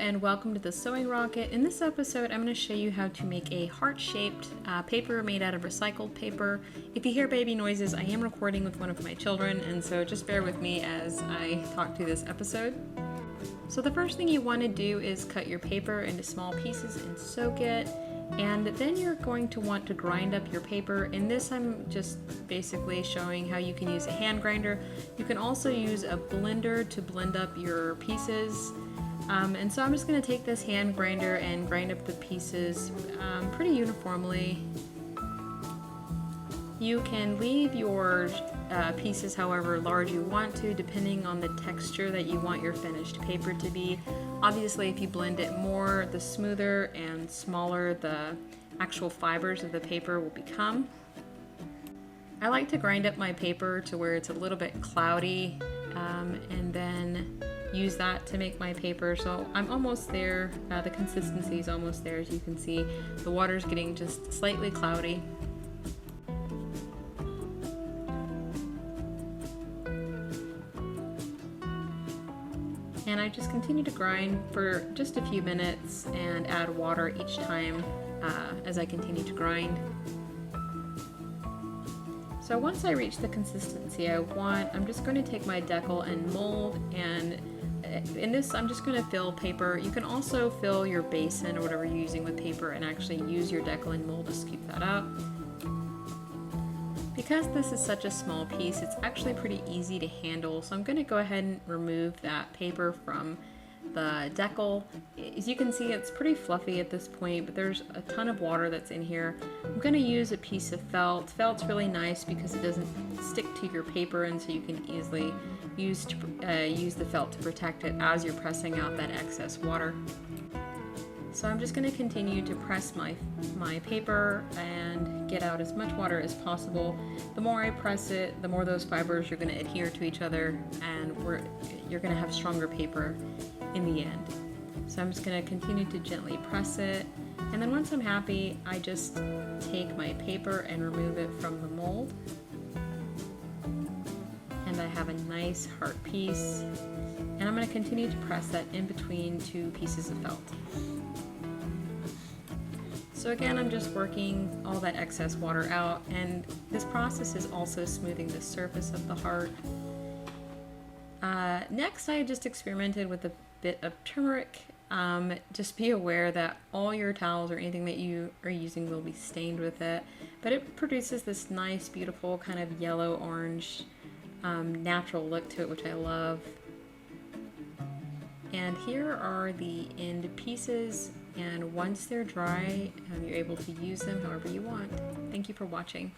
and welcome to the Sewing Rocket. In this episode, I'm going to show you how to make a heart-shaped paper made out of recycled paper. If you hear baby noises, I am recording with one of my children, and so just bear with me as I talk through this episode. So the first thing you want to do is cut your paper into small pieces and soak it. And then you're going to want to grind up your paper. In this, I'm just basically showing how you can use a hand grinder. You can also use a blender to blend up your pieces. And so I'm just going to take this hand grinder and grind up the pieces pretty uniformly. You can leave your pieces however large you want to, depending on the texture that you want your finished paper to be. Obviously, if you blend it more, the smoother and smaller the actual fibers of the paper will become. I like to grind up my paper to where it's a little bit cloudy, and then use that to make my paper. So I'm almost there. The consistency is almost there. As you can see, the water's getting just slightly cloudy. And I just continue to grind for just a few minutes and add water each time as I continue to grind. So once I reach the consistency I want, I'm just going to take my Deckle and mold, and in this I'm just going to fill paper. You can also fill your basin or whatever you're using with paper and actually use your Deckle and mold to scoop that out. Because this is such a small piece, it's actually pretty easy to handle, so I'm going to go ahead and remove that paper from the Deckle. As you can see, it's pretty fluffy at this point, but there's a ton of water that's in here. I'm going to use a piece of felt. Felt's really nice because it doesn't stick to your paper, and so you can easily use the felt to protect it as you're pressing out that excess water. So I'm just going to continue to press my paper and get out as much water as possible. The more I press it, the more those fibers are going to adhere to each other, and you're going to have stronger paper in the end. So I'm just going to continue to gently press it, and then once I'm happy, I just take my paper and remove it from the mold. And I have a nice heart piece, and I'm going to continue to press that in between two pieces of felt. So again, I'm just working all that excess water out, and this process is also smoothing the surface of the heart. Next, I just experimented with a bit of turmeric. Just be aware that all your towels or anything that you are using will be stained with it, but it produces this nice, beautiful kind of yellow-orange natural look to it, which I love. And here are the end pieces, and once they're dry, you're able to use them however you want. Thank you for watching.